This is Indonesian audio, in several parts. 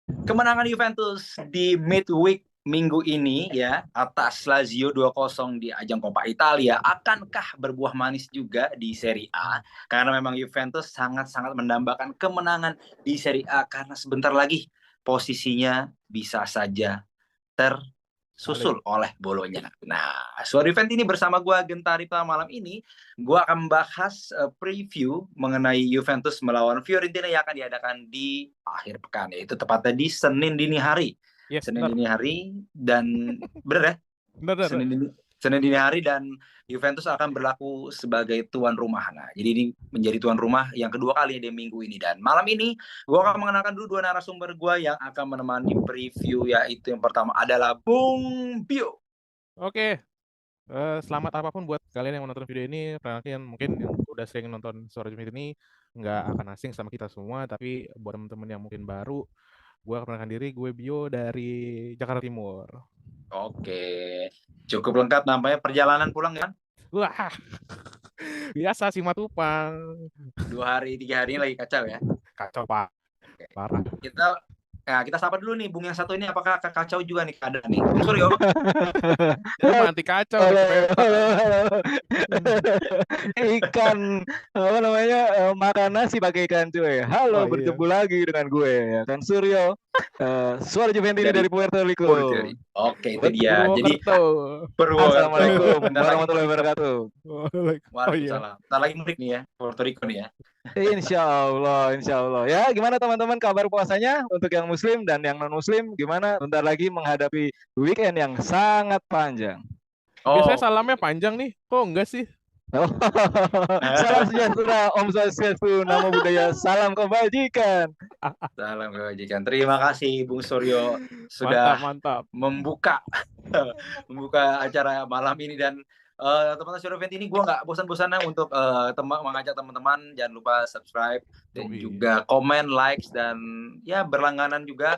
Kemenangan Juventus di midweek minggu ini ya atas Lazio 2-0 di ajang Coppa Italia akankah berbuah manis juga di Serie A? Karena memang Juventus sangat-sangat mendambakan kemenangan di Serie A karena sebentar lagi posisinya bisa saja Balik. tersusul oleh Bolonya. Nah, Suara Event ini bersama gue Gentarita malam ini, gue akan membahas preview mengenai Juventus melawan Fiorentina yang akan diadakan di akhir pekan, yaitu tepatnya di Senin dini hari. Yes, Senin benar. dini hari dan bener ya? Benar, benar. Senin dini hari dan Juventus akan berlaku sebagai tuan rumah. Nah, jadi ini menjadi tuan rumah yang kedua kali di minggu ini. Dan malam ini gue akan mengenalkan dulu dua narasumber gue yang akan menemani preview, yaitu yang pertama adalah Bung Bio. Oke. Selamat apapun buat kalian yang menonton video ini. Perkenalkan mungkin yang udah sering nonton Suara Jumit ini nggak akan asing sama kita semua, tapi buat teman-teman yang mungkin baru, gue akan perkenalkan diri, gue Bio dari Jakarta Timur. Oke, cukup lengkap namanya perjalanan pulang kan? Wah, biasa sih Matupang. 2 hari 3 hari ini lagi kacau ya. Kacau Pak, Oke. parah. Kita kita sapa dulu nih Bung yang satu ini, apakah kacau juga nih keadaan nih? Bung Suryo. Saya mah anti kacau nih Halo, kepepet. halo, halo. Ikan apa namanya makan nasi pakai ikan cuy. Oh Halo, iya. bertemu lagi dengan gue ya kan Suryo. Suara Juventini Dari dari Puerto Purwokerto. Rico. Oke, itu Betul dia. Jadi Purwokerto. Purwokerto. Assalamualaikum Bentar lagi warahmatullahi mudik. wabarakatuh. Oh iya. Waalaikumsalam. Bentar lagi mudik nih ya, Puerto Rico nih ya. Insya Allah. Ya, gimana teman-teman kabar puasanya untuk yang Muslim dan yang non Muslim? Gimana? Bentar lagi menghadapi weekend yang sangat panjang. Biasanya Oh, salamnya panjang nih. Kok enggak sih? Oh, salam sejahtera, Om Swastiastu, Namo Buddhaya, salam kebajikan. salam kebajikan. Terima kasih Bung Suryo Mantap, sudah mantap. membuka membuka acara malam ini. Dan teman-teman Suryo Event ini gue nggak bosan-bosannya untuk mengajak teman-teman jangan lupa subscribe dan Yoi. juga komen, likes, dan ya berlangganan juga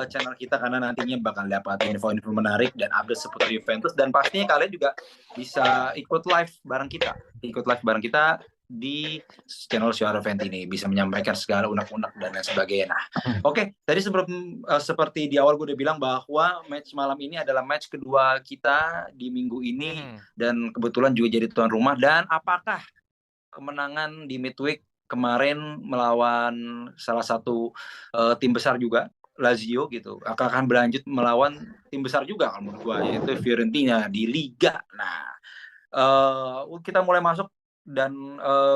channel kita karena nantinya bakal dapat info-info menarik dan update seputar Juventus. Dan pastinya kalian juga bisa ikut live bareng kita di channel Suara Event ini, bisa menyampaikan segala unek-unek dan lain sebagainya. Nah, oke, tadi seperti di awal gue udah bilang bahwa match malam ini adalah match kedua kita di minggu ini Mhm. dan kebetulan juga jadi tuan rumah. Dan apakah kemenangan di midweek kemarin melawan salah satu tim besar juga, Lazio gitu, akan berlanjut melawan tim besar juga kalau menurut gue, yaitu Fiorentina di Liga. Nah, kita mulai masuk dan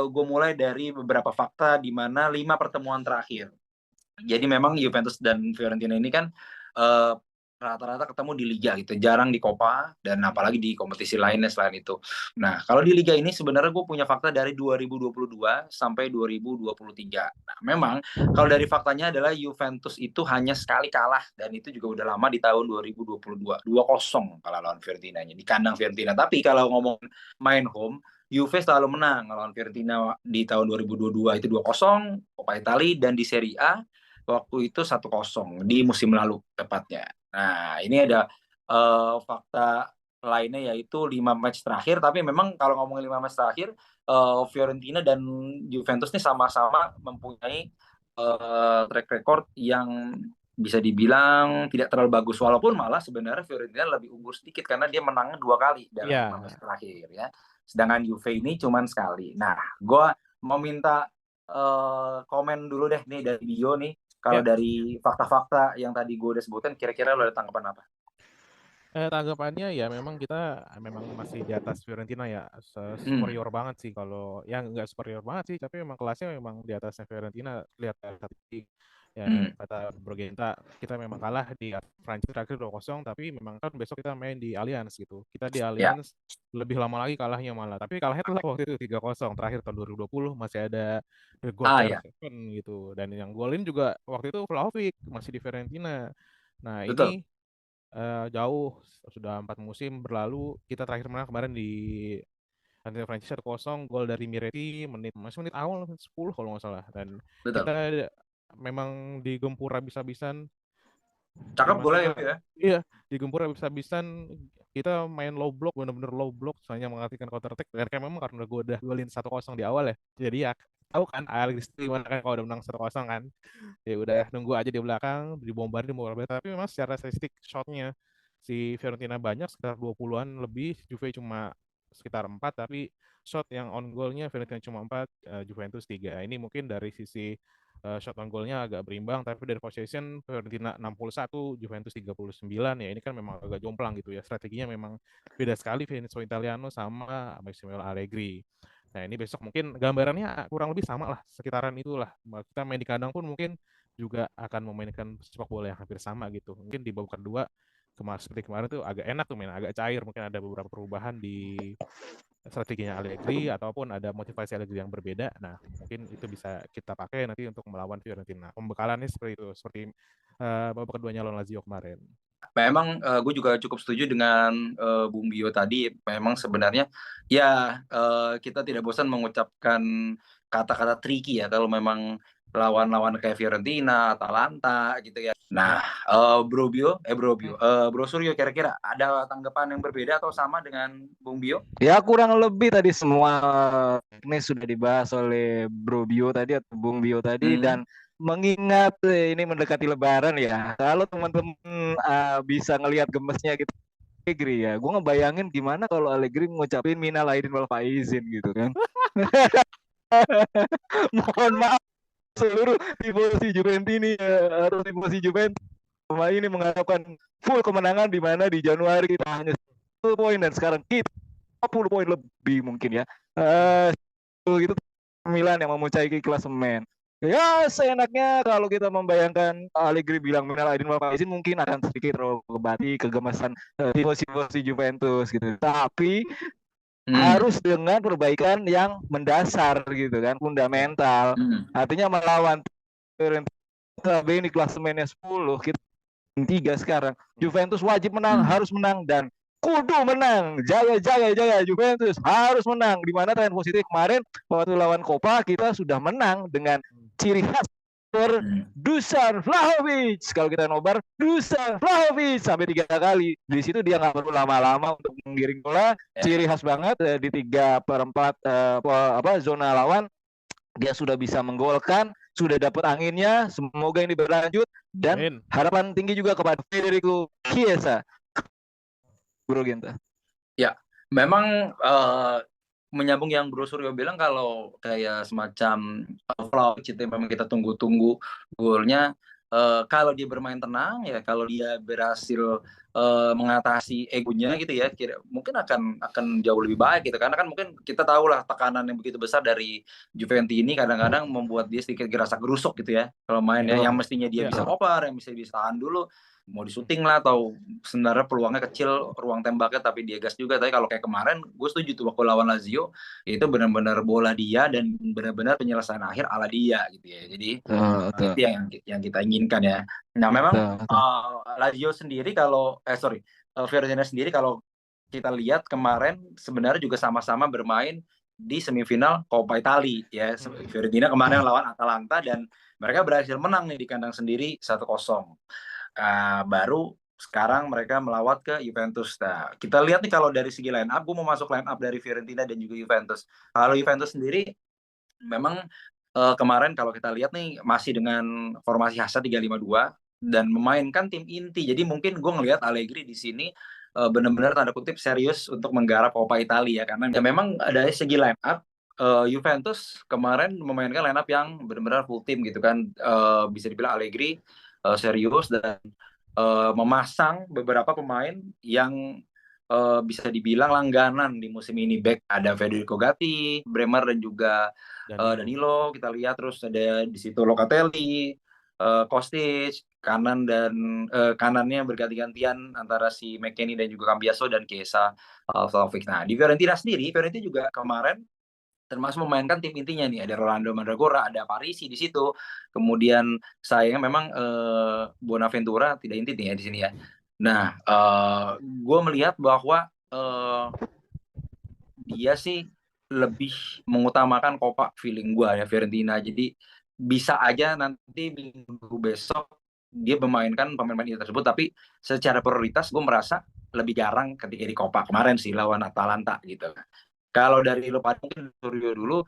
gue mulai dari beberapa fakta di mana 5 pertemuan terakhir. Jadi memang Juventus dan Fiorentina ini kan uh, rata-rata ketemu di Liga gitu, jarang di Coppa dan apalagi di kompetisi lainnya selain itu. Nah, kalau di Liga ini sebenarnya gue punya fakta dari 2022 sampai 2023. Nah, memang kalau dari faktanya adalah Juventus itu hanya sekali kalah dan itu juga udah lama di tahun 2022, 2-0 kalah lawan Fiorentina di kandang Fiorentina. Tapi kalau ngomong main home, Juve selalu menang lawan Fiorentina di tahun 2022 itu 2-0 Coppa Italia, dan di Serie A waktu itu 1-0 di musim lalu tepatnya. Nah, ini ada fakta lainnya yaitu 5 match terakhir. Tapi memang kalau ngomongin 5 match terakhir, Fiorentina dan Juventus ini sama-sama mempunyai track record yang bisa dibilang tidak terlalu bagus, walaupun malah sebenarnya Fiorentina lebih unggul sedikit karena dia menangnya 2 kali dalam 5 match Iya. terakhir ya. Sedangkan Juve ini cuma sekali. Nah, gue mau minta komen dulu deh nih dari Dio nih. Kalau Ya, dari fakta-fakta yang tadi gue udah sebutin, kira-kira lo ada tanggapan apa? tanggapannya ya memang kita memang masih di atas Fiorentina ya. Hmm. Superior banget sih kalau yang nggak superior banget sih, tapi memang kelasnya memang di atasnya Fiorentina. Lihat tadi yang Hmm. kata Brogenta, kita memang kalah di Prancis terakhir 2-0, tapi memang kan besok kita main di Allianz gitu. Kita di Ya. Allianz lebih lama lagi kalahnya malah. Tapi kalahnya telah waktu itu 3-0 terakhir tahun 2020, masih ada God Ah ya, CR7 gitu. Dan yang golin juga waktu itu Vlahovic masih di Fiorentina. Nah, betul. ini jauh sudah 4 musim berlalu. Kita terakhir menang kemarin di Antonio Francis 1-0, gol dari Miretti masih menit awal 10 kalau nggak salah. Dan Betul. kita memang digempur habis-habisan Cakep Dimana boleh ya. iya digempur habis-habisan, kita main low block, bener-bener low block, soalnya mengartikan counter attack. Kayak memang karena gue udah golin 1-0 di awal ya, jadi ya tahu kan Alex gimana kan kalau udah menang 1-0 kan, ya udah nunggu aja di belakang dibombardir tapi memang secara statistik shotnya si Fiorentina banyak sekitar 20-an lebih, Juve cuma sekitar 4, tapi shot yang on goalnya Fiorentina cuma 4, Juventus 3. Ini mungkin dari sisi shot on goalnya agak berimbang, tapi dari possession Fiorentina 61, Juventus 39. Ya ini kan memang agak jomplang gitu ya, strateginya memang beda sekali Vincenzo Italiano sama Massimiliano Allegri. Nah ini besok mungkin gambarannya kurang lebih sama lah, sekitaran itulah. Kita main di kandang pun mungkin juga akan memainkan sepak bola yang hampir sama gitu. Mungkin di babak kedua seperti kemarin tuh agak enak tuh main, agak cair, mungkin ada beberapa perubahan di strateginya Allegri ataupun ada motivasi Allegri yang berbeda. Nah, mungkin itu bisa kita pakai nanti untuk melawan Fiorentina. Pembekalannya seperti itu, seperti babak keduanya lawan Lazio kemarin. Memang gue juga cukup setuju dengan Bung Bio tadi. Memang sebenarnya ya kita tidak bosan mengucapkan kata-kata tricky ya kalau memang lawan-lawan kayak Fiorentina, Atalanta gitu ya. Nah, Bro Suryo kira-kira ada tanggapan yang berbeda atau sama dengan Bung Bio? Ya kurang lebih tadi semua ini sudah dibahas oleh Bro Bio tadi atau Bung Bio tadi, dan mengingat ini mendekati Lebaran ya, kalau teman-teman bisa ngelihat gemesnya gitu Allegri ya, gue ngebayangin gimana kalau Allegri ngucapin minal aidin wal faizin gitu kan. Mohon maaf seluruh tifosi Juventus ini harus tifosi Juventus sama ini mengharapkan full kemenangan, di mana di Januari kita hanya 1 poin dan sekarang kita 50 poin lebih mungkin ya. Gitu Milan yang memuncaki klasemen. Ya seenaknya kalau kita membayangkan Allegri bilang minal aidin wal faizin, mungkin akan sedikit terobati kegemasan tifosi Juventus gitu. Tapi harus dengan perbaikan yang mendasar gitu kan, fundamental. Artinya melawan ini klasemennya 10, kita 3 sekarang. Juventus wajib menang, harus menang, dan kudu menang. Jaya Juventus harus menang. Di mana tren positif kemarin waktu lawan Copa kita sudah menang dengan ciri khas Dusan Vlahovic. Kalau kita nobar Dusan Vlahovic sampai 3 kali. Di situ dia nggak perlu lama-lama untuk menggiring bola. Ciri khas banget di 3/4 zona lawan. Dia sudah bisa menggolkan, sudah dapat anginnya. Semoga ini berlanjut, dan harapan tinggi juga kepada Federico Chiesa. Bro Genta. Ya, memang menyambung yang Bro Suryo bilang, kalau kayak semacam Vlahovic itu memang kita tunggu-tunggu golnya. Kalau dia bermain tenang ya, kalau dia berhasil mengatasi egonya gitu ya, mungkin akan jauh lebih baik gitu. Karena kan mungkin kita tahu lah tekanan yang begitu besar dari Juventus ini kadang-kadang membuat dia sedikit gerasa gerusuk gitu ya kalau main ya. Yang mestinya dia bisa oper, yang bisa tahan dulu, mau disuting lah, atau sebenarnya peluangnya kecil ruang tembaknya tapi dia gas juga. Tapi kalau kayak kemarin gue setuju tuh waktu lawan Lazio itu benar-benar bola dia dan benar-benar penyelesaian akhir ala dia gitu ya. Jadi itu yang kita inginkan ya. Nah memang Lazio sendiri Fiorentina sendiri kalau kita lihat kemarin sebenarnya juga sama-sama bermain di semifinal Coppa Italia ya. Fiorentina kemarin lawan Atalanta dan mereka berhasil menang nih di kandang sendiri 1-0. Baru sekarang mereka melawat ke Juventus. Nah, kita lihat nih kalau dari segi line up, gue mau masuk line up dari Fiorentina dan juga Juventus. Kalau Juventus sendiri memang kemarin kalau kita lihat nih masih dengan formasi khasnya 3-5-2 dan memainkan tim inti. Jadi mungkin gue ngelihat Allegri di sini benar-benar tanda kutip serius untuk menggarap Coppa Italia, karena ya memang dari segi line up Juventus kemarin memainkan line up yang benar-benar full tim gitu kan. Bisa dibilang Allegri serius dan memasang beberapa pemain yang bisa dibilang langganan di musim ini. Back ada Federico Gatti, Bremer dan juga Danilo kita lihat, terus ada di situ Locatelli, Kostic, kanan dan kanannya berganti-gantian antara si McKennie dan juga Cambiaso dan Chiesa, Vlahovic. Nah di Fiorentina sendiri, Fiorentina juga kemarin termasuk memainkan tim intinya nih, ada Rolando Mandragora, ada Parisi di situ. Kemudian sayangnya memang Bonaventura tidak inti nih ya di sini ya. Nah, gue melihat bahwa dia sih lebih mengutamakan Copa feeling gue ya Fiorentina. Jadi bisa aja nanti minggu besok dia memainkan pemain-pemain tersebut, tapi secara prioritas gue merasa lebih jarang ketika di Copa kemarin sih lawan Atalanta gitu. Kalau dari lo mungkin Suryo dulu,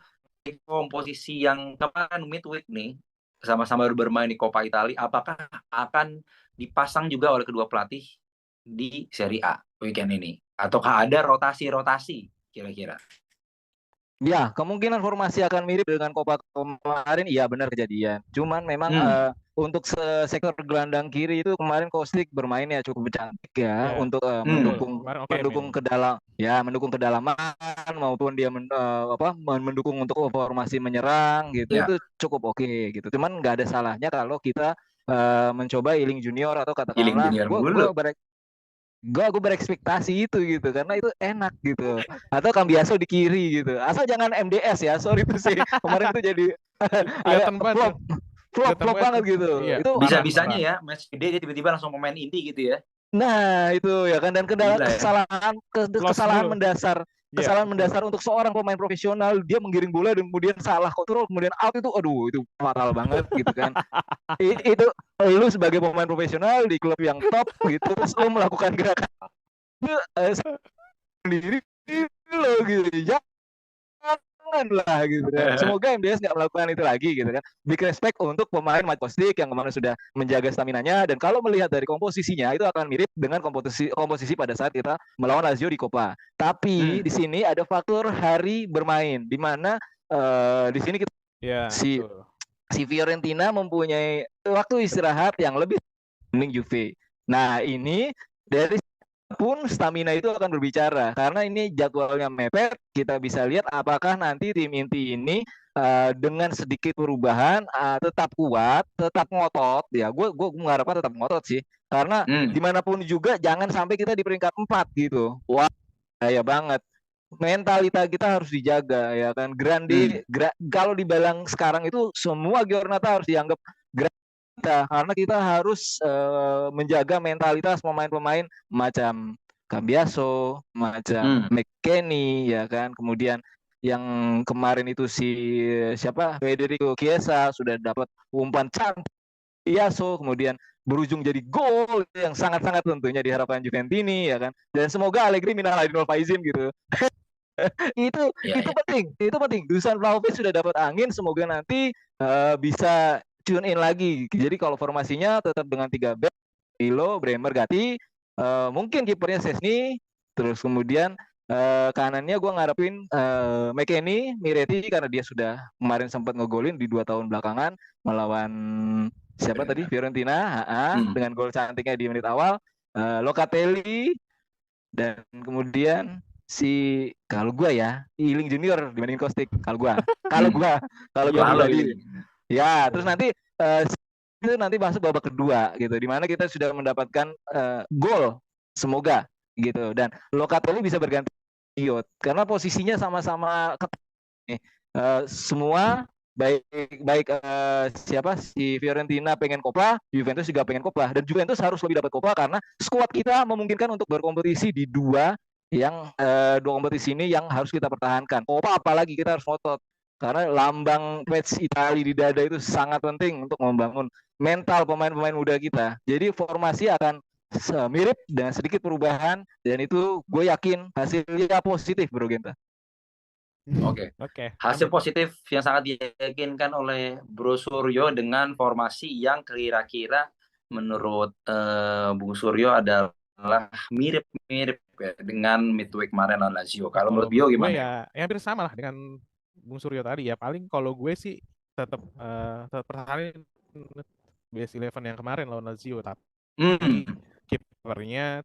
komposisi yang kemarin midweek nih sama-sama bermain di Coppa Italia, apakah akan dipasang juga oleh kedua pelatih di Serie A weekend ini? Ataukah ada rotasi-rotasi kira-kira? Ya, kemungkinan formasi akan mirip dengan Copa kemarin, iya benar kejadian. Cuman memang untuk sektor gelandang kiri itu kemarin Kostic bermainnya cukup cantik ya Ya, untuk betul. mendukung Kemarin oke mendukung mainnya. ke dalam ya mendukung kedalaman maupun dia mendukung untuk formasi menyerang gitu Ya, itu cukup oke gitu. Cuman nggak ada salahnya kalau kita mencoba Ealing Junior atau Giling katakanlah Junior gue mulu. gue berekspektasi itu gitu karena itu enak gitu atau Cambiaso di kiri gitu asal jangan MDS ya sorry itu sih kemarin itu jadi agak Kelihatan banget tuh. Kelihatan flop banget banget tuh. gitu Iya, itu parah, Bisa-bisanya parah. ya, match gede dia tiba-tiba langsung pemain inti gitu ya. nah itu ya kan dan Gila ya. Lost mulu. Iya, kesalahan betul. mendasar untuk seorang pemain profesional dia menggiring bola dan kemudian salah kontrol kemudian out itu aduh itu fatal banget gitu kan itu lu sebagai pemain profesional di klub yang top gitu terus lu melakukan gerakan itu sendiri lo gitu jangan lah gitu kan semoga MDS nggak melakukan itu lagi gitu kan big respect untuk pemain Mike Kostic yang kemarin sudah menjaga staminanya dan kalau melihat dari komposisinya itu akan mirip dengan komposisi pada saat kita melawan Lazio di Coppa tapi di sini ada faktor hari bermain di mana di sini kita Iya, si betul. Fiorentina mempunyai waktu istirahat yang lebih dibanding Juve. Nah, ini dari pun stamina itu akan berbicara karena ini jadwalnya mepet. Kita bisa lihat apakah nanti tim inti ini dengan sedikit perubahan tetap kuat, tetap ngotot. Ya, gue mengharapkan tetap ngotot sih. Karena dimanapun juga jangan sampai kita di peringkat 4 gitu. Wah, ya banget. Mentalita kita harus dijaga ya kan. Kalau dibilang sekarang itu semua Giornata harus dianggap karena kita harus menjaga mentalitas pemain-pemain macam Cambiaso, macam McKennie ya kan. Kemudian yang kemarin itu siapa Federico Chiesa sudah dapat umpan cantik Cambiaso, kemudian berujung jadi gol yang sangat-sangat tentunya diharapkan Juventini ya kan. Dan semoga Allegri minal aidin wal faizin gitu. itu penting. Dusan Vlahovic sudah dapat angin, semoga nanti bisa tune in lagi. Jadi kalau formasinya tetap dengan 3 back, Milo, Bremer, Gatti, mungkin kipernya Szczesny, terus kemudian kanannya gue ngarepin McKennie, Miretti karena dia sudah kemarin sempat ngegolin di 2 tahun belakangan melawan siapa tadi Fiorentina, dengan gol cantiknya di menit awal, Locatelli dan kemudian kalau gue ya Ealing Junior dibanding Kostic kalau gue pribadi ya terus nanti itu nanti masuk babak kedua gitu dimana kita sudah mendapatkan gol semoga gitu dan Locatelli bisa berganti Iot karena posisinya sama-sama semua baik siapa si Fiorentina pengen Coppa, Juventus juga pengen Coppa dan Juventus harus lebih dapat Coppa karena skuad kita memungkinkan untuk berkompetisi di dua kompetisi ini yang harus kita pertahankan. Coppa apalagi kita harus ngotot karena lambang patch Italia di dada itu sangat penting untuk membangun mental pemain-pemain muda kita. Jadi formasi akan mirip dengan sedikit perubahan dan itu gue yakin hasilnya positif Bro Genta. Oke. Hasil positif yang sangat diyakinkan oleh Bro Suryo dengan formasi yang kira-kira menurut Bung Suryo adalah mirip-mirip ya, dengan midweek kemarin lawan Lazio. Kalau menurut Bio gimana? Ya hampir sama lah dengan Bung Suryo tadi ya. Paling kalau gue sih tetap pertahanin base 11 yang kemarin lawan Lazio tapi kipernya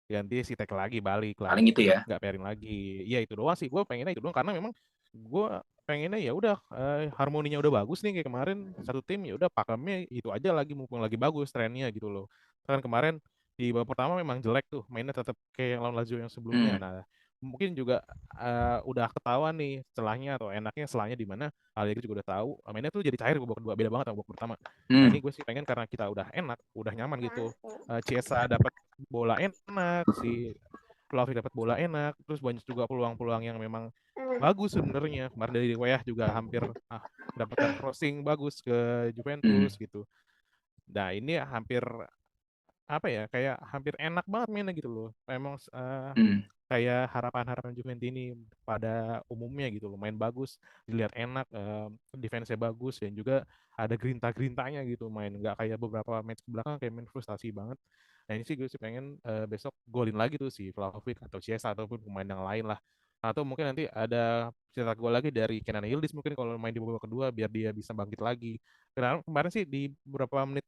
ganti si Tek lagi balik lah. Paling itu ya. Nggak pairing lagi. Ya itu doang sih. Gue pengennya itu doang karena memang gue pengennya ya udah harmoninya udah bagus nih kayak kemarin satu tim ya udah pakemnya itu aja lagi mumpung lagi bagus trennya gitu loh. Kan kemarin di babak pertama memang jelek tuh mainnya tetap kayak yang lawan Lazio yang sebelumnya. Nah mungkin juga udah ketahuan nih celahnya atau enaknya celahnya di mana Allegri juga udah tahu mainnya tuh jadi cair babak kedua beda banget sama babak pertama. Nah ini gue sih pengen karena kita udah enak udah nyaman gitu Chiesa dapat bola enak si Vlahovic dapat bola enak terus banyak juga peluang-peluang yang memang bagus sebenarnya kemarin dari Wayah juga hampir dapatkan crossing bagus ke Juventus gitu Nah, ini hampir apa ya, kayak hampir enak banget mainnya gitu loh. Memang Hmm. kayak harapan-harapan Juventus ini pada umumnya gitu loh, main bagus, dilihat enak, defense-nya bagus, dan juga ada gerinta-gerintanya gitu, main nggak kayak beberapa match ke belakang kayak main frustasi banget. Nah ini sih gue sih pengen besok golin lagi tuh si Vlahovic atau Chiesa ataupun pemain yang lain lah, atau mungkin nanti ada cetak gol lagi dari Kenan Yildiz mungkin kalau main di babak kedua biar dia bisa bangkit lagi. Karena kemarin sih di beberapa menit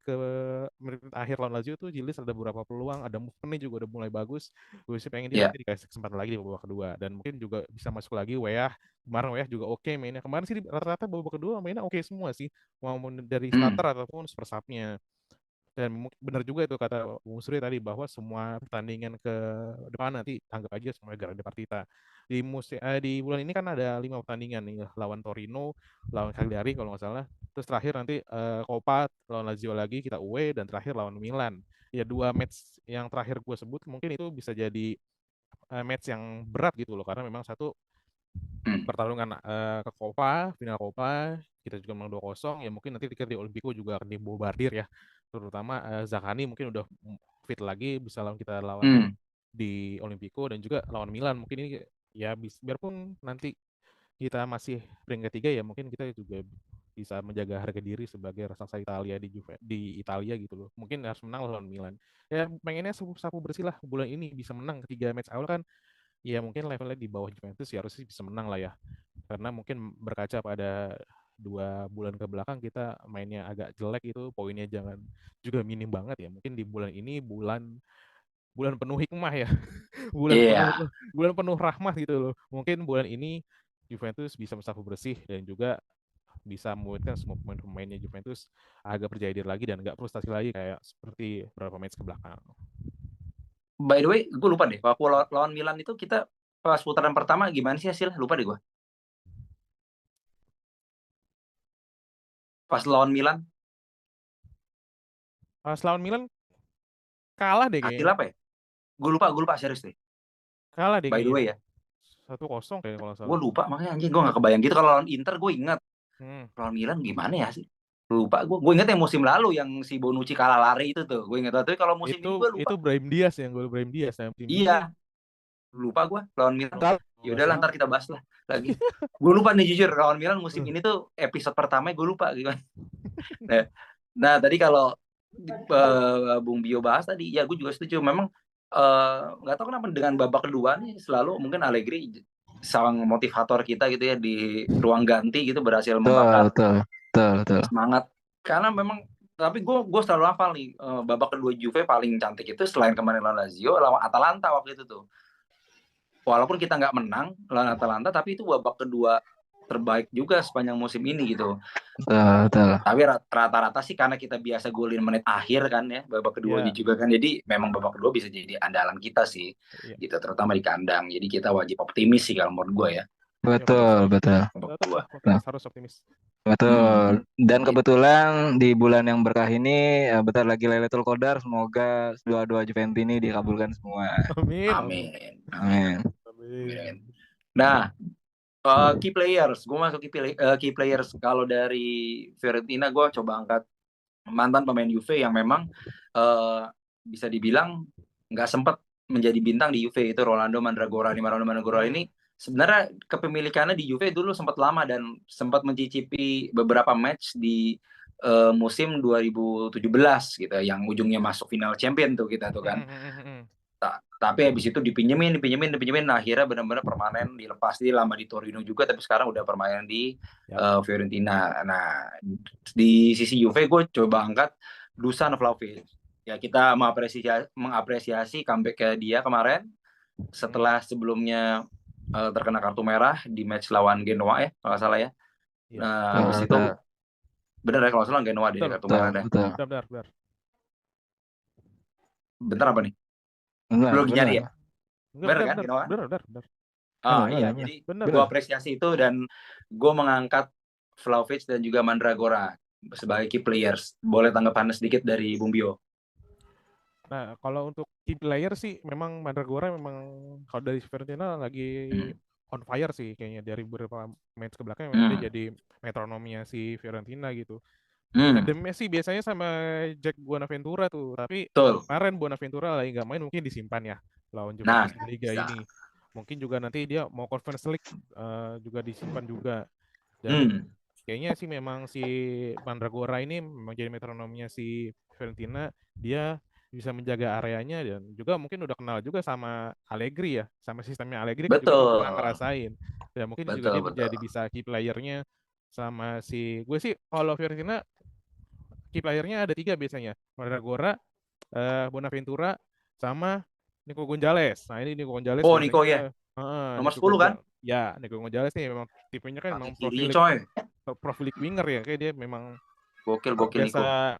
akhir lawan Lazio tuh Yildiz ada beberapa peluang, ada movement-nya juga udah mulai bagus. Gue sih pengen dia Ya. nanti dikasih kesempatan lagi di babak kedua, dan mungkin juga bisa masuk lagi Weah. Kemarin Weah juga oke mainnya. Kemarin sih rata-rata babak kedua mainnya oke semua sih, maupun dari Hmm. starter ataupun super sub-nya. Dan benar juga itu kata Bung Suri tadi bahwa semua pertandingan ke depan nanti anggap aja semua Grande Partita. Di bulan ini kan ada 5 pertandingan nih, lawan Torino, lawan Cagliari kalau nggak salah. Terus terakhir nanti Coppa lawan Lazio lagi kita away, dan terakhir lawan Milan. Ya, 2 match yang terakhir gue sebut mungkin itu bisa jadi match yang berat gitu loh, karena memang satu Hmm. pertarungan ke Copa, final Copa, kita juga menang 2-0, ya mungkin nanti di Olimpico juga akan dibombardir ya, terutama Zaccagni mungkin udah fit lagi, bisa kita lawan Hmm. di Olimpico, dan juga lawan Milan mungkin ini ya biarpun nanti kita masih peringkat 3 ya, mungkin kita juga bisa menjaga harga diri sebagai raksasa Italia di Italia gitu loh. Mungkin harus menang lawan Milan. Ya pengennya sapu bersih lah bulan ini, bisa menang ketiga match awal kan. Ya mungkin levelnya di bawah Juventus ya harusnya bisa menang lah ya. Karena mungkin berkaca pada 2 bulan ke belakang kita mainnya agak jelek, itu poinnya jangan juga minim banget ya. Mungkin di bulan ini bulan bulan penuh hikmah ya. bulan penuh Iya. bulan penuh rahmat gitu loh. Mungkin bulan ini Juventus bisa mensapu bersih, dan juga bisa membuatkan semua pemain-pemainnya Juventus agak percaya diri lagi dan nggak frustasi lagi kayak seperti beberapa match ke belakang. By the way, gue lupa deh. Waktu lawan Milan itu kita pas putaran pertama gimana sih hasilnya? Lupa deh gue. Pas lawan Milan, Pas lawan Milan kalah deh hasil kayaknya. apa ya? Gue lupa serius deh. Kalah deh By the kayaknya. way ya. 1-0 kayaknya kalau nggak Gue salah. lupa, makanya anjing gue gak kebayang gitu. Kalau lawan Inter gue ingat. Hmm. Lawan Milan gimana ya sih? Lupa gue. Gue ingat yang musim lalu yang si Bonucci kalah lari itu tuh. Gue ingat. Tapi kalau musim ini gue lupa. Itu Brahim Diaz yang gol Brahim Diaz, yang tim ini Iya, lupa gue lawan Milan. Kalau kalau Ya nggak udah salah. ntar kita bahas lah lagi. Gue lupa nih jujur lawan Milan musim ini tuh episode pertama gue lupa gitu. Nah, nah tadi kalau Bung Bio bahas tadi, ya gue juga setuju. Memang nggak tahu kenapa dengan babak kedua nih selalu mungkin Allegri sang motivator kita gitu ya di ruang ganti gitu berhasil membakar betul. semangat. Karena memang tapi gue selalu hafal nih babak kedua Juve paling cantik itu selain kemarin lawan Lazio lawan Atalanta waktu itu tuh. Walaupun kita nggak menang lawan Atalanta, tapi itu babak kedua terbaik juga sepanjang musim ini gitu. Betul. Tapi rata-rata sih karena kita biasa golin menit akhir kan ya, babak keduanya Ya, juga kan. Jadi memang babak kedua bisa jadi andalan kita sih, ya, gitu terutama di kandang. Jadi kita wajib optimis sih kalau menurut gue ya, ya betul sekali. Betul. babak Tetap kedua. optimis, harus optimis. Betul. Dan Gitu. kebetulan di bulan yang berkah ini bentar lagi Lailatul Qadar, semoga doa-doa Juventus ini dikabulkan semua. Amin, amin, Amin, Amin. amin. Nah, key players, gue masuk key players. Kalau dari Fiorentina, gue coba angkat mantan pemain Juve yang memang bisa dibilang nggak sempat menjadi bintang di Juve, itu Rolando Mandragora. Rolando Mandragora ini sebenarnya kepemilikannya di Juve dulu sempat lama dan sempat mencicipi beberapa match di musim 2017 gitu, yang ujungnya masuk final champion tuh kita tuh kan. Tapi habis itu dipinjemin, nah, akhirnya benar-benar permanen dilepas. Dia lama di Torino juga, tapi sekarang udah permanen di Fiorentina. Nah, di sisi Juve gue coba angkat Dusan Vlahovic. Ya kita mengapresiasi comeback dia kemarin setelah sebelumnya terkena kartu merah di match lawan Genoa ya, kalau nggak salah ya. Nah, habis itu benar ya kalau salah Genoa deh kartu merah deh. Benar. Bentar apa nih? Belum nyari ya? Benar kan Genoa? Benar. Iya, jadi gue apresiasi itu dan gue mengangkat Vlahovic dan juga Mandragora sebagai key players. Boleh tanggapan sedikit dari Bung Bio? Nah, kalau untuk key player sih memang Mandragora memang kalau dari Fiorentina lagi on fire sih kayaknya, dari beberapa match ke belakang memang dia jadi metronomnya si Fiorentina gitu. Hmm, Tandemnya sih biasanya sama Jack Bonaventura tuh, tapi betul. kemarin Bonaventura lagi nggak main, mungkin disimpan ya lawan Nah, Juventus di Liga bisa. ini. Mungkin juga nanti dia mau Conference League juga disimpan juga. Dan Hmm, kayaknya sih memang si Mandragora ini memang jadi metronomnya si Fiorentina. Dia bisa menjaga areanya dan juga mungkin udah kenal juga sama Allegri ya, sama sistemnya Allegri kan juga udah pernah betul. ngerasain. Dan mungkin juga dia Betul, betul. menjadi bisa key playernya sama si gue sih kalau Fiorentina key playernya ada 3 biasanya. Mandragora, Bonaventura, sama Nico Gonzalez. Nah ini Nico Gonzalez Oh, Nico ya. biasanya, Nomor Nico 10 kan? Gonzalez, ya Nico Gonzalez nih memang tipenya kan Kaki memang kirinya coy. profilik winger ya, kayak dia memang Gokil, gokil Nico. biasa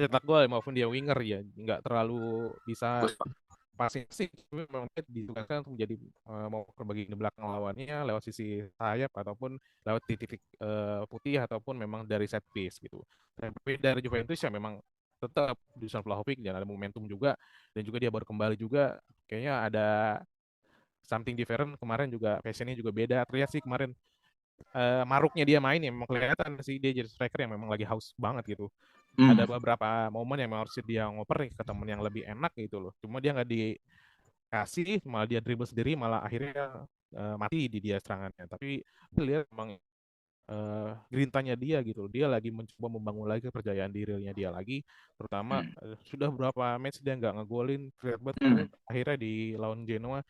cetak gol maupun dia winger ya, nggak terlalu bisa Bagus, Pak. passing sih, tapi memang dia ditugaskan untuk menjadi mau berbagi di belakang lawannya lewat sisi sayap ataupun lewat di titik putih ataupun memang dari set piece gitu. Tapi dari Juventus ya memang tetap Dusan Vlahovic dan ada momentum juga dan juga dia baru kembali juga kayaknya ada something different kemarin juga passionnya juga beda terlihat sih kemarin maruknya dia main ya memang kelihatan sih dia jadi striker yang memang lagi haus banget gitu. Hmm, Ada beberapa momen yang memang harus dia ngoper nih ke temen yang lebih enak gitu loh. Cuma dia nggak dikasih, malah dia dribble sendiri, malah akhirnya mati di dia serangannya. Tapi lihat memang gerintanya dia gitu. Dia lagi mencoba membangun lagi kepercayaan dirinya dia lagi. Terutama hmm, sudah berapa match dia nggak ngegolin. Terlihat banget kemarin hmm, akhirnya di lawan Genoa,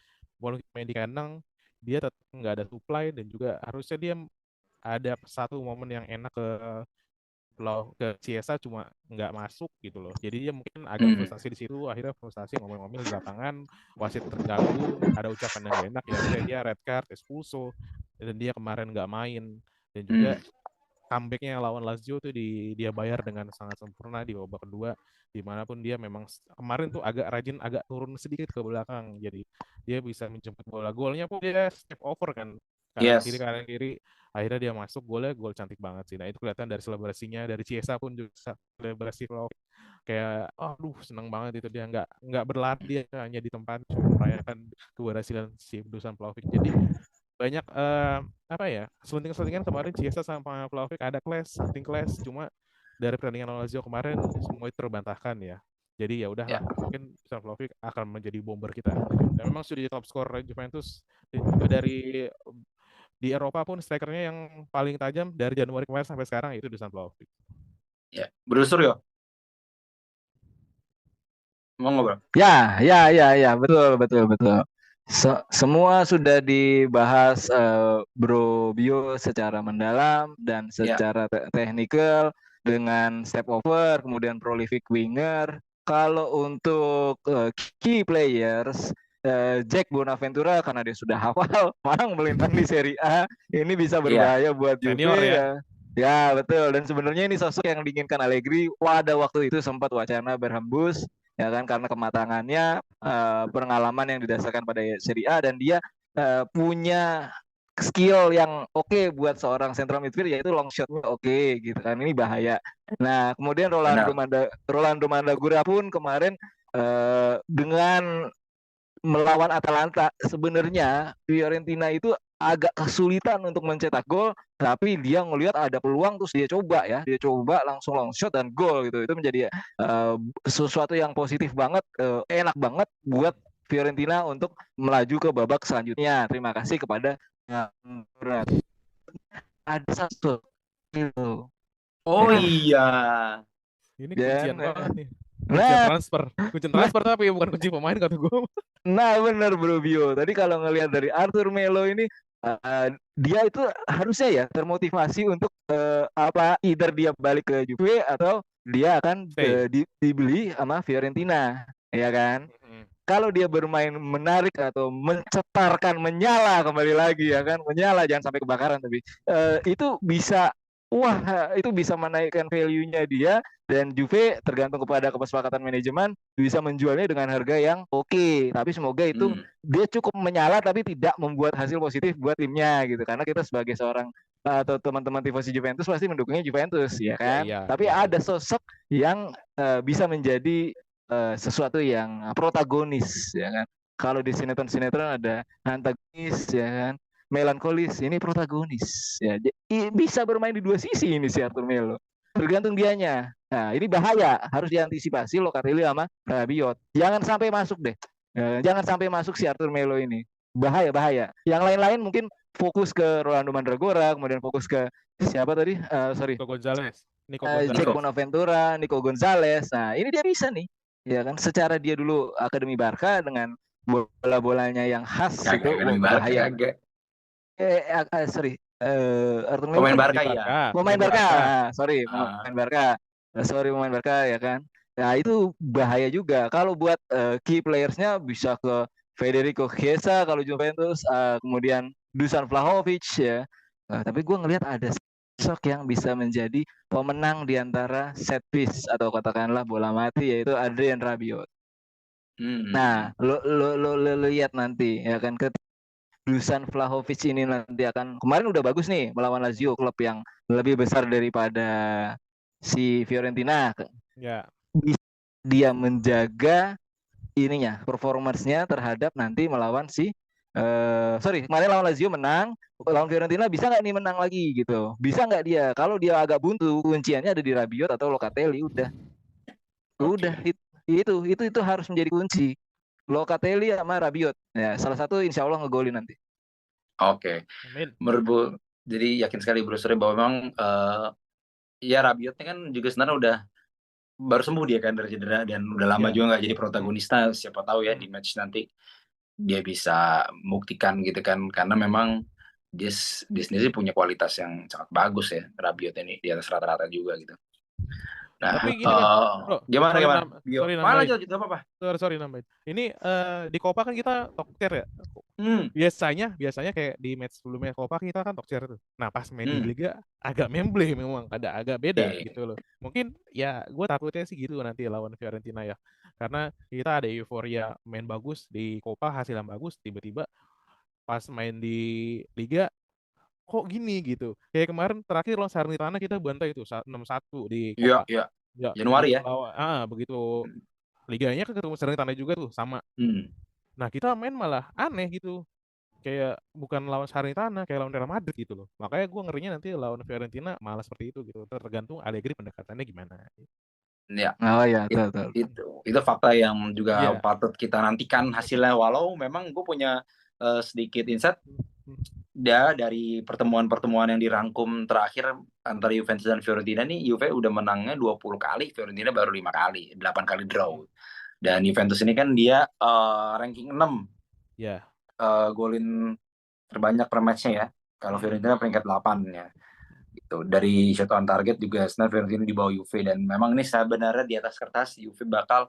walaupun main di kandang, dia tetap nggak ada supply dan juga harusnya dia ada satu momen yang enak ke Ciesa cuma nggak masuk gitu loh. Jadi dia mungkin agak hmm, frustasi di situ, akhirnya frustasi ngomel-ngomel di lapangan, wasit terganggu, ada ucapan yang gak enak ya, akhirnya dia red card, expulso, dan dia kemarin nggak main. Dan juga hmm, comebacknya lawan Lazio tuh dia bayar dengan sangat sempurna di babak kedua, dimanapun dia memang kemarin tuh agak rajin, agak turun sedikit ke belakang, jadi dia bisa menjemput bola. Golnya pun dia step over kan, yes. kanan kiri, akhirnya dia masuk, golnya gol cantik banget sih. Nah itu kelihatan dari selebrasinya, dari Chiesa pun juga selebrasi vlog kayak aduh seneng banget itu, dia nggak berlari, dia hanya di tempat cuma merayakan keberhasilan si Dusan Vlahovic. Jadi banyak apa ya, selentingan kemarin Chiesa sama Vlahovic ada clash, something clash, cuma dari pertandingan lawan Lazio kemarin semua itu terbantahkan ya. Jadi ya udahlah, Ya. mungkin Dusan Vlahovic akan menjadi bomber kita. Dan memang sudah di top skor Juventus dan juga dari di Eropa pun strikernya yang paling tajam dari Januari kemarin sampai sekarang itu Dusan Vlahovic. Ya. Brosur ya. Mau ngobrol? Ya, betul, betul, betul. Semua sudah dibahas Bro Bio secara mendalam dan Ya. secara teknikal dengan step over, kemudian prolific winger. Kalau untuk key players, Jack Bonaventura karena dia sudah hafal malang melintang di Serie A, ini bisa Iya. berbahaya buat Senior Juve ya. ya. Ya, betul. Dan sebenarnya ini sosok yang diinginkan Allegri. Pada waktu itu sempat wacana berhembus ya kan karena kematangannya, pengalaman yang didasarkan pada Serie A, dan dia punya skill yang oke buat seorang central midfield, yaitu long shotnya oke gitu kan, ini bahaya. Nah kemudian Benar. Rolando Mandagura pun kemarin dengan melawan Atalanta, sebenarnya Fiorentina itu agak kesulitan untuk mencetak gol, tapi dia ngelihat ada peluang terus dia coba langsung long shot dan gol gitu. Itu menjadi sesuatu yang positif banget, enak banget buat Fiorentina untuk melaju ke babak selanjutnya. Terima kasih kepada Berat. Ada satu itu. Oh iya. Ini kuncian Dan banget nih. Kuncian nah, transfer. Kuncian nah, transfer tapi bukan kunci pemain kata gue. Nah, benar Bro Bio. Tadi kalau ngelihat dari Arthur Melo ini, dia itu harusnya ya termotivasi untuk either dia balik ke Juve atau dia akan Stay. dibeli sama Fiorentina, ya kan? Kalau dia bermain menarik atau mencetarkan, menyala kembali lagi ya kan, menyala jangan sampai kebakaran, tapi itu bisa, wah itu bisa menaikkan value-nya dia, dan Juve tergantung kepada kesepakatan manajemen bisa menjualnya dengan harga yang oke. Tapi semoga itu Hmm. dia cukup menyala tapi tidak membuat hasil positif buat timnya gitu, karena kita sebagai seorang atau teman-teman tifosi Juventus pasti mendukungnya Juventus ya Iya, kan. iya, Tapi iya. ada sosok yang bisa menjadi sesuatu yang protagonis ya kan. Kalau di sinetron-sinetron ada antagonis ya kan, melankolis, ini protagonis ya. Bisa bermain di dua sisi ini si Arthur Melo. Tergantung dianya. Nah, ini bahaya, harus diantisipasi Locatelli sama Rabiot. Jangan sampai masuk deh. Jangan sampai masuk si Arthur Melo ini. Bahaya. Yang lain-lain mungkin fokus ke Rolando Mandragora, kemudian fokus ke siapa tadi? Sorry, Nico Jack Gonzalez. Bonaventura, Nico Gonzalez. Nah, ini dia bisa nih. Ya kan, secara dia dulu Akademi Barca dengan bola-bolanya yang khas itu Kagak Barca bahaya. kagak. Sorry. Arthur Melo Pemain kan Barca ya. pemain Barca. Sorry, Ah. pemain Barca. Sorry, pemain Barca ya kan. Nah, itu bahaya juga. Kalau buat key players-nya bisa ke Federico Chiesa kalau Juventus, kemudian Dusan Vlahovic ya. Tapi gue ngelihat ada sosok yang bisa menjadi pemenang di antara set piece atau katakanlah bola mati, yaitu Adrien Rabiot. Nah, lo lihat nanti ya kan, Dusan Vlahovic ini nanti akan, kemarin udah bagus nih melawan Lazio, klub yang lebih besar daripada si Fiorentina. Ya. Dia menjaga ininya, performance-nya terhadap nanti melawan si kemarin lawan Lazio menang, lawan Fiorentina bisa nggak nih menang lagi gitu? Bisa nggak dia? Kalau dia agak buntu, kunciannya ada di Rabiot atau Locatelli. Udah itu harus menjadi kunci. Locatelli sama Rabiot. Ya, salah satu insya Allah ngegolin nanti. Oke. Menurut jadi yakin sekali Bro Sore bahwa memang ya Rabiotnya kan juga sebenarnya udah baru sembuh dia kan dari cedera dan udah lama juga nggak jadi protagonista. Siapa tahu ya di match nanti dia bisa buktikan gitu kan, karena memang dia sendiri punya kualitas yang sangat bagus ya, Rabiot ini di atas rata-rata juga gitu. Nah, tapi gini Bro, gimana? Sorry nambahin. Ini di Copa kan kita top tier ya. Biasanya kayak di match sebelumnya Copa kita kan top tier tuh. Nah, pas main di Liga agak memble memang, agak beda gitu loh. Mungkin ya gue takutnya sih gitu nanti lawan Fiorentina ya. Karena kita ada euforia main bagus di Copa, hasil yang bagus, tiba-tiba pas main di Liga kok gini gitu. Kayak kemarin terakhir lawan Salernitana kita bantai itu 6-1 di Copa. Iya. Ya, Januari ya. Begitu liganya kan ketemu Salernitana juga tuh sama. Nah, kita main malah aneh gitu. Kayak bukan lawan Salernitana, kayak lawan Real Madrid gitu loh. Makanya gue ngerinya nanti lawan Fiorentina malah seperti itu gitu. Tergantung Allegri pendekatannya gimana. Ya. Oh ya, betul. Itu fakta yang juga patut kita nantikan hasilnya. Walau memang gue punya sedikit insight ya dari pertemuan-pertemuan yang dirangkum terakhir antara Juventus dan Fiorentina nih, Juve udah menangnya 20 kali, Fiorentina baru 5 kali, 8 kali draw. Dan Juventus ini kan dia ranking 6. Ya. Golin terbanyak per match-nya ya. Kalau Fiorentina peringkat 8 ya. Gitu. Dari shot on target juga sebenarnya Fiorentina di bawah Juve, dan memang ini sebenarnya di atas kertas Juve bakal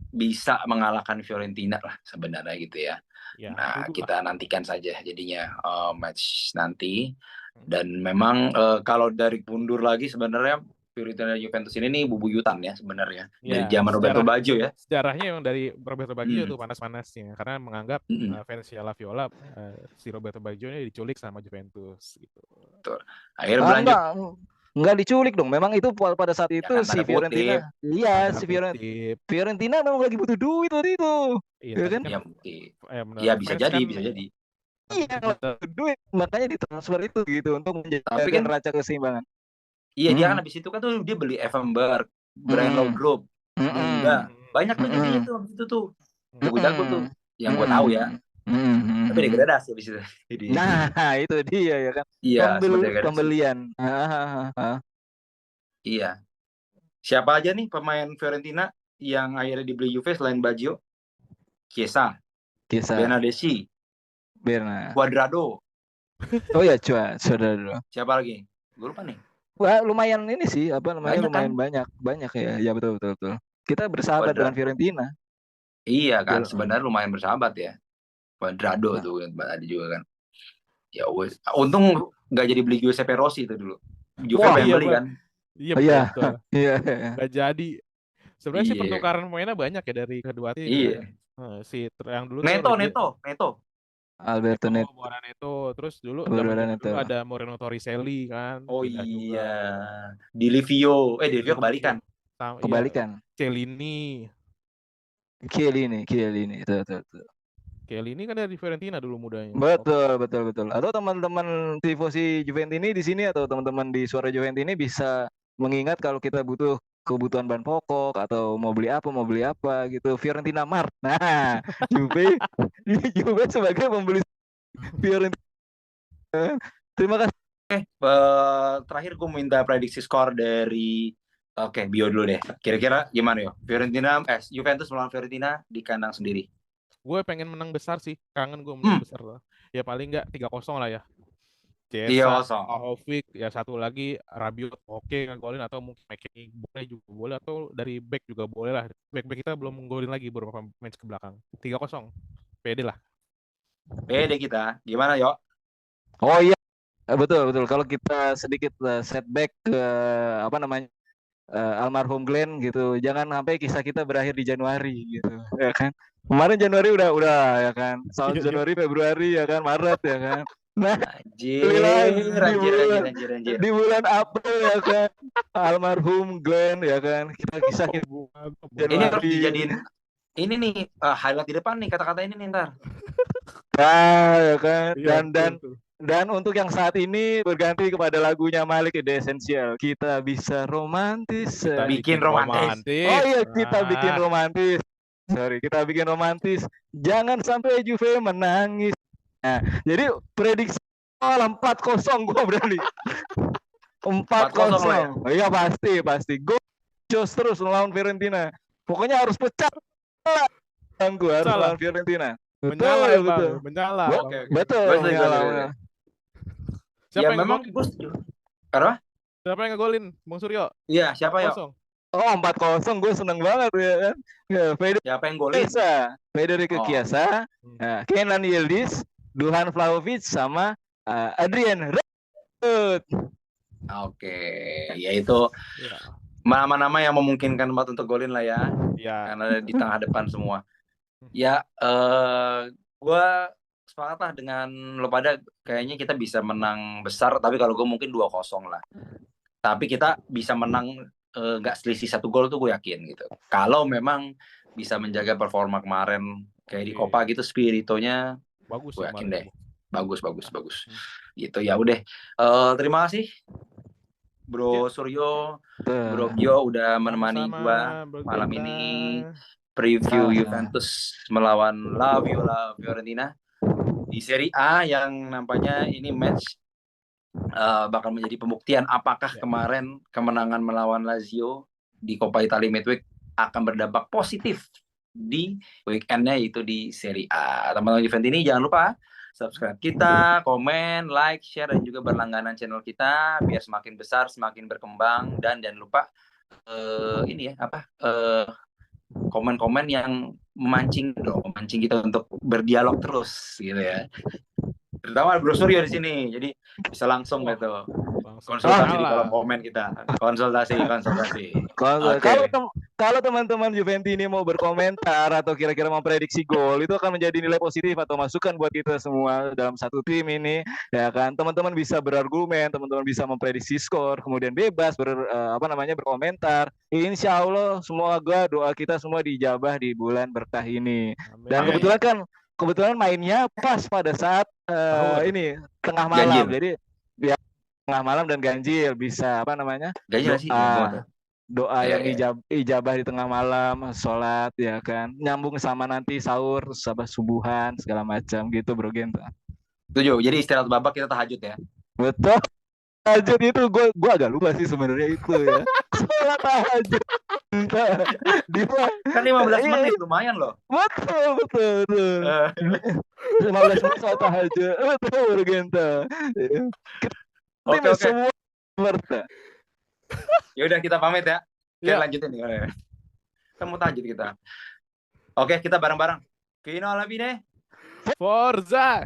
bisa mengalahkan Fiorentina lah sebenarnya gitu ya. Nah, kita nantikan saja jadinya match nanti. Dan memang kalau dari mundur lagi sebenarnya Fiorentina Juventus ini nih bubuyutan ya sebenarnya. Dari zaman Roberto Baggio ya. Sejarahnya yang dari Roberto Baggio tuh panas-panasnya, karena menganggap fans La Viola si Roberto Baggio ini diculik sama Juventus gitu. Betul. Akhirnya berlanjut. Enggak diculik dong. Memang itu pada saat itu ya kan, si Fiorentina. Iya, si Fiorentina memang lagi butuh duit waktu itu. Iya kan? Ya bisa jadi. Iya, duit, makanya ditransfer itu gitu untuk menjadikan raca keseimbangan. Iya, dia kan habis itu kan tuh dia beli Effenberg, Brandon Group. Enggak, banyak tuh jadi itu habis itu tuh. Jago-jago tuh yang gue tahu ya. Tapi degradasi habis itu. Nah, itu dia ya kan. Iya, pembelian. Iya. Siapa aja nih pemain Fiorentina yang akhirnya dibeli Juve selain Baggio? Chiesa. Bernardeschi. Cuadrado. Oh ya, Cuadrado. Siapa lagi? Gue lupa nih. Wah, lumayan ini sih, lumayan banyak ya. Ya betul. Kita bersahabat dengan Fiorentina. Iya kan, sebenarnya lumayan bersahabat ya. Cuadrado tuh tadi juga kan. Ya untung nggak jadi beli Giuseppe Rossi itu dulu. Juve yang beli kan. Iya. Nggak jadi. Sebenarnya sih pertukaran pemainnya banyak ya dari kedua tim. Iya. Si yang dulu Neto. Alberto Neto. Terus dulu Neto. ada Moreno Torricelli kan. Oh iya. Di Livio kebalikan. Kebalikan. Chiellini. Itu. Kelly ini kan dari Fiorentina dulu mudanya. Betul, betul, betul. Atau teman-teman tifosi Juventini di sini atau teman-teman di Suara Juventini bisa mengingat kalau kita butuh kebutuhan bahan pokok atau mau beli apa gitu. Fiorentina Mart. Nah, Juve, Juve sebagai pembeli Fiorentina. Terima kasih. Terakhir gue minta prediksi skor dari Bio dulu deh. Kira-kira gimana yo? Juventus melawan Fiorentina di kandang sendiri. Gue pengen menang besar sih, kangen gue menang besar lah. Ya paling nggak 3-0 lah ya. 3-0. Chiesa, Vlahovic, ya satu lagi Rabiot oke ngegolin atau mungkin McKennie boleh juga boleh atau dari back juga boleh lah. Back kita belum menggolin lagi beberapa match ke belakang. 3-0. Pede lah. Pede kita. Gimana yo? Oh iya, betul, betul. Kalau kita sedikit setback ke almarhum Glenn gitu, jangan sampai kisah kita berakhir di Januari gitu, ya kan? Kemarin Januari udah ya kan, tahun Januari, Februari ya kan, Maret ya kan. Nah, di bulan April ya kan, almarhum Glenn ya kan, kita kisah ini harus dijadiin ini nih highlight di depan nih kata-kata ini nih ntar. Ya kan, dan untuk yang saat ini berganti kepada lagunya Malik The Essential. Kita bisa romantis. Kita bikin romantis. Oh iya, kita bikin romantis. Sorry, kita bikin romantis. Jangan sampai Juve menangis. Nah, jadi prediksi 4-0 gue berani. 4-0. Oh, iya pasti. Go jos terus melawan Fiorentina. Pokoknya harus pecah. Gue harus melawan Fiorentina. Betul. Menyala. Betul. Siapa yang memang gue setuju. Apa? Siapa yang ngegolin? Bang Suryo? Iya, siapa ya? 4-0 gue seneng banget ya kan. Siapa yang golin? Federico Chiesa, Kenan Yildiz, Duhan Vlahovic sama Adrian Rabiot. Oke, ya itu nama-nama yang memungkinkan tempat untuk golin lah ya. Karena di tengah depan semua. Ya, gue sepakat lah dengan lo pada, kayaknya kita bisa menang besar, tapi kalau gue mungkin 2-0 lah. Tapi kita bisa menang nggak selisih 1 gol tuh gue yakin gitu. Kalau memang bisa menjaga performa kemarin kayak di Copa gitu, spiritonya bagus, gue yakin deh. Bagus. Gitu ya udah. Terima kasih Bro Suryo, Bro Bio udah menemani gue malam ini preview Juventus melawan La Fiorentina di Serie A yang nampaknya ini match bakal menjadi pembuktian apakah kemarin kemenangan melawan Lazio di Coppa Italia Midweek akan berdampak positif di weekendnya, yaitu di Serie A. Teman-teman Juventini jangan lupa subscribe kita, komen, like, share, dan juga berlangganan channel kita biar semakin besar, semakin berkembang. Dan jangan lupa komen-komen yang memancing kita untuk berdialog terus gitu ya. Terutama Bro Suryo di sini, jadi bisa langsung gitu konsultasi di kolom komen kita, konsultasi. Kalau teman-teman Juventini mau berkomentar atau kira-kira mau prediksi gol, itu akan menjadi nilai positif atau masukan buat kita semua dalam satu tim ini, ya kan? Teman-teman bisa berargumen, teman-teman bisa memprediksi skor, kemudian bebas berkomentar. Insya Allah semoga doa kita semua dijabah di bulan berkah ini. Dan kebetulan mainnya pas pada saat ini tengah malam. Ganjil. Jadi ya tengah malam dan ganjil bisa doa yang ijabah di tengah malam, sholat ya kan, nyambung sama nanti sahur, subuhan segala macam gitu Bro Genta. Setuju. Jadi istirahat babak kita tahajud ya. Betul. Tahajud itu gue agak lupa sih sebenarnya itu ya. Sholat tahajud. Kan 15 menit lumayan loh. Betul. 15 menit sholat tahajud. Betul Bro Genta. Oke. Semua ya udah kita pamit ya. Kita lanjutin nih. Kita mau tahajud kita. Oke, kita bareng-bareng. Fino alla fine. Forza.